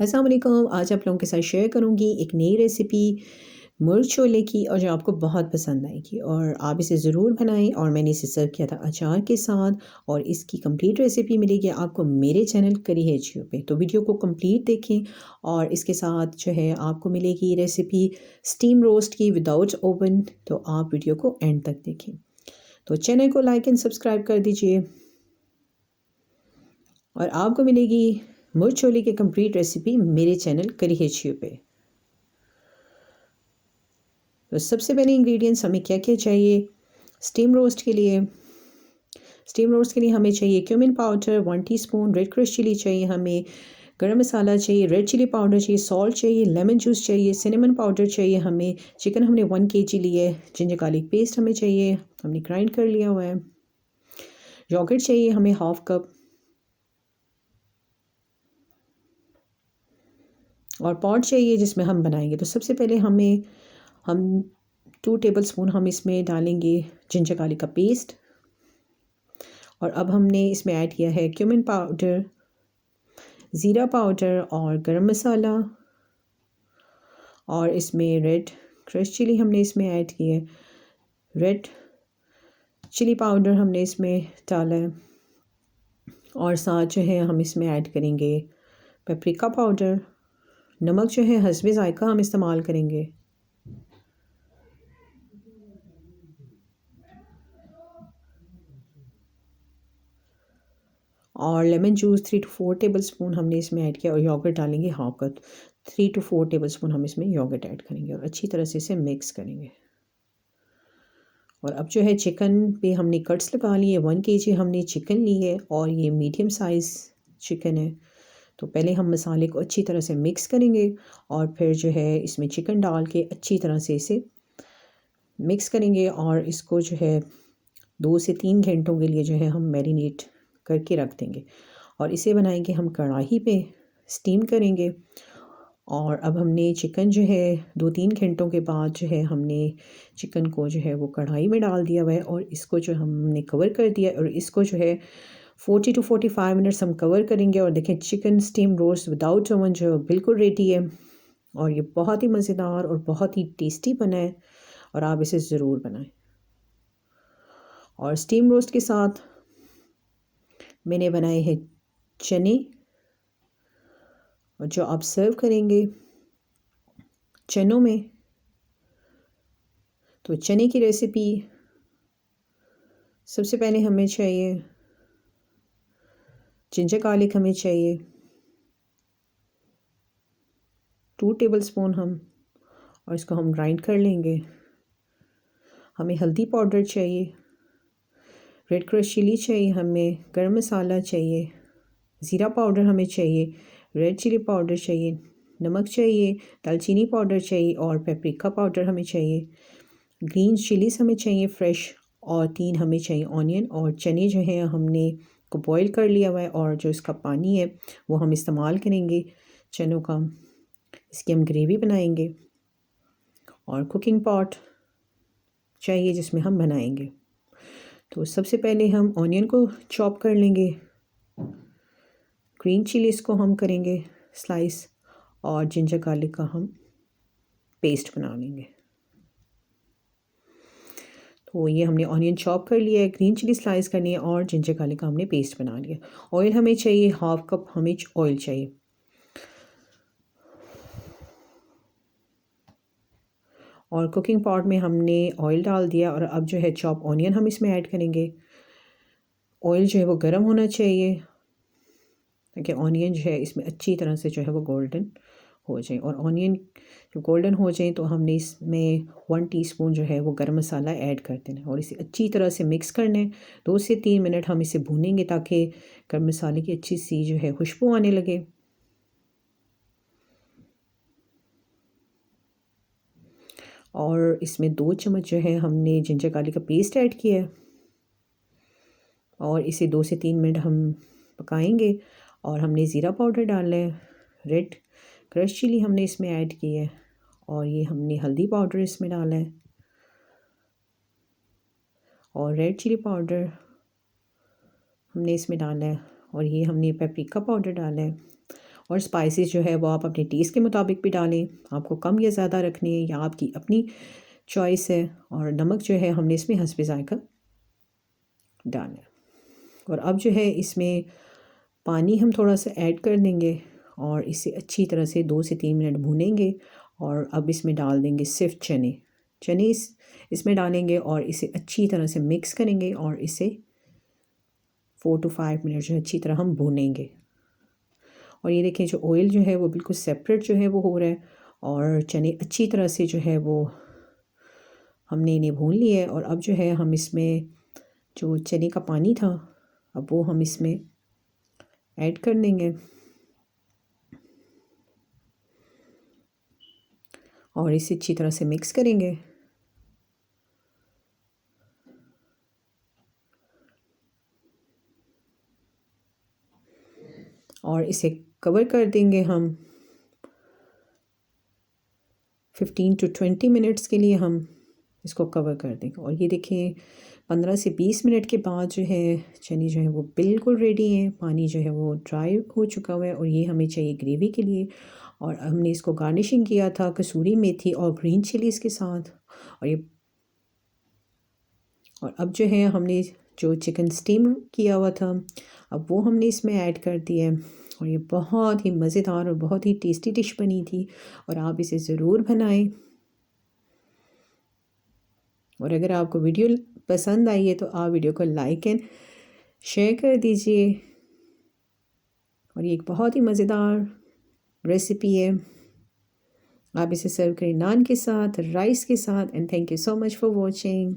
अस्सलाम वालेकुम। आज आप लोगों के साथ शेयर करूंगी एक नई रेसिपी मुर्ग छोले की, और जो आपको बहुत पसंद आएगी और आप इसे ज़रूर बनाएं। और मैंने इसे सर्व किया था अचार के साथ, और इसकी कंप्लीट रेसिपी मिलेगी आपको मेरे चैनल करी है जियो पे। तो वीडियो को कंप्लीट देखें। और इसके साथ जो है आपको मिलेगी रेसिपी स्टीम रोस्ट की विदाउट ओवन। तो आप वीडियो को एंड तक देखें। तो चैनल को लाइक एंड सब्सक्राइब कर दीजिए, और आपको मिलेगी मुर्ग छोले की कंप्लीट रेसिपी मेरे चैनल करी है जियो पे। तो सबसे पहले इंग्रेडिएंट्स हमें क्या क्या चाहिए स्टीम रोस्ट के लिए। स्टीम रोस्ट के लिए हमें चाहिए cumin powder 1 teaspoon, red crush chilli चाहिए, हमें गरम मसाला चाहिए, रेड चिली पाउडर चाहिए, सॉल्ट चाहिए, लेमन जूस चाहिए, सिनेमन पाउडर चाहिए, हमें चिकन हमने 1 kg लिए, जिंजर गार्लिक पेस्ट हमें चाहिए, हमने ग्राइंड कर लिया हुआ है। योगर्ट चाहिए हमें हाफ कप, और पॉट चाहिए जिसमें हम बनाएंगे। तो सबसे पहले हम 2 टेबलस्पून हम इसमें डालेंगे जिंजर गार्लिक का पेस्ट। और अब हमने इसमें ऐड किया है क्यूमिन पाउडर, ज़ीरा पाउडर और गरम मसाला, और इसमें रेड क्रश चिली हमने इसमें ऐड की है, रेड चिली पाउडर हमने इसमें डाला है, और साथ जो है हम इसमें ऐड करेंगे पेपरिका पाउडर। नमक जो है हस्बे ज़ायका हम इस्तेमाल करेंगे। और लेमन जूस 3 to 4 टेबलस्पून हमने इसमें ऐड किया, और योगर्ट डालेंगे हाफ कप। 3 to 4 टेबलस्पून हम इसमें योगर्ट ऐड करेंगे और अच्छी तरह से इसे मिक्स करेंगे। और अब जो है चिकन पे हमने कट्स लगा लिए। 1 kg हमने चिकन ली है, और ये मीडियम साइज़ चिकन है। तो पहले हम मसाले को अच्छी तरह से मिक्स करेंगे, और फिर जो है इसमें चिकन डाल के अच्छी तरह से इसे मिक्स करेंगे, और इसको जो है 2 से 3 घंटों के लिए जो है हम मैरिनेट करके रख देंगे। और इसे बनाएंगे हम कढ़ाई पे, स्टीम करेंगे। और अब हमने चिकन जो है 2-3 घंटों के बाद जो है हमने चिकन को जो है वो कढ़ाई में डाल दिया हुआ है, और इसको जो हमने कवर कर दिया, और इसको जो है 40 to 45 मिनट्स हम कवर करेंगे। और देखें chicken steam roast without oven जो बिल्कुल रेडी है, और ये बहुत ही मज़ेदार और बहुत ही टेस्टी बना है, और आप इसे ज़रूर बनाएं। और स्टीम रोस्ट के साथ मैंने बनाए हैं चने, और जो आप सर्व करेंगे चनों में। तो चने की रेसिपी सबसे पहले हमें चाहिए जिंजर गार्लिक, हमें चाहिए 2 टेबलस्पून और इसको हम ग्राइंड कर लेंगे। हमें हल्दी पाउडर चाहिए, रेड क्रश चिली चाहिए, हमें गरम मसाला चाहिए, ज़ीरा पाउडर हमें चाहिए, रेड चिली पाउडर चाहिए, नमक चाहिए, दालचीनी पाउडर चाहिए, और पेपरिका पाउडर हमें चाहिए। ग्रीन चिलीज़ हमें चाहिए फ्रेश, और 3 हमें चाहिए ऑनियन। और चने जो हैं हमने को बॉईल कर लिया हुआ है, और जो इसका पानी है वो हम इस्तेमाल करेंगे चनों का, इसकी हम ग्रेवी बनाएंगे। और कुकिंग पॉट चाहिए जिसमें हम बनाएंगे। तो सबसे पहले हम ऑनियन को चॉप कर लेंगे, ग्रीन चिलीज़ को हम करेंगे स्लाइस, और जिंजर गार्लिक का हम पेस्ट बना लेंगे। तो ये हमने ऑनियन चॉप कर लिया है, ग्रीन चिली स्लाइस करनी है, और जिंजर गार्लिक का हमने पेस्ट बना लिया। ऑयल हमें चाहिए हाफ कप, हमें ऑयल चाहिए। और कुकिंग पॉट में हमने ऑयल डाल दिया, और अब जो है चॉप ऑनियन हम इसमें ऐड करेंगे। ऑयल जो है वो गर्म होना चाहिए, ताकि ऑनियन जो है इसमें अच्छी तरह से जो है वो गोल्डन हो जाए। और ऑनियन जो गोल्डन हो जाए तो हमने इसमें 1 टीस्पून जो है वो गरम मसाला ऐड कर देना है, और इसे अच्छी तरह से मिक्स करना है। 2 से 3 मिनट हम इसे भूनेंगे, ताकि गरम मसाले की अच्छी सी जो है खुशबू आने लगे। और इसमें 2 चम्मच जो है हमने जिंजर गार्लिक का पेस्ट ऐड किया है, और इसे 2 से 3 मिनट हम पकाएंगे। और हमने ज़ीरा पाउडर डालना है, रेड क्रश चिली हमने इसमें ऐड की है, और ये हमने हल्दी पाउडर इसमें डाला है, और रेड चिली पाउडर हमने इसमें डाला है, और ये हमने पेपरिका पाउडर डाला है। और स्पाइसेस जो है वो आप अपने टेस्ट के मुताबिक भी डालें, आपको कम या ज़्यादा रखने हैं या आपकी अपनी चॉइस है। और नमक जो है हमने इसमें हस्बे ज़ायका डालना है। और अब जो है इसमें पानी हम थोड़ा सा ऐड कर देंगे और इसे अच्छी तरह से 2 से 3 मिनट भूनेंगे। और अब इसमें डाल देंगे सिर्फ चने चने इसमें डालेंगे और इसे अच्छी तरह से मिक्स करेंगे और इसे 4 to 5 मिनट जो है अच्छी तरह हम भूनेंगे। और ये देखें जो ऑयल जो है वो बिल्कुल सेपरेट जो है वो हो रहा है और चने अच्छी तरह से जो है वो हमने इन्हें भून लिए है। और अब जो है हम इसमें जो चने का पानी था अब वो हम इसमें ऐड कर देंगे और इसे अच्छी तरह से मिक्स करेंगे। और इसे कवर कर देंगे हम 15 to 20 मिनट्स के लिए हम इसको कवर कर देंगे। और ये देखिए 15 से 20 मिनट के बाद जो है चने जो है वो बिल्कुल रेडी हैं, पानी जो है वो ड्राई हो चुका हुआ है और ये हमें चाहिए ग्रेवी के लिए। और हमने इसको गार्निशिंग किया था कसूरी मेथी और ग्रीन चिलीज़ के साथ। और अब जो है हमने जो चिकन स्टीम किया हुआ था अब वो हमने इसमें ऐड कर दिया है। और ये बहुत ही मज़ेदार और बहुत ही टेस्टी डिश बनी थी और आप इसे ज़रूर बनाएं। और अगर आपको वीडियो पसंद आई है तो आप वीडियो को लाइक एंड शेयर कर दीजिए। और ये एक बहुत ही मज़ेदार रेसिपी है। आप इसे सर्व करें नान के साथ, राइस के साथ। And thank you so much for watching.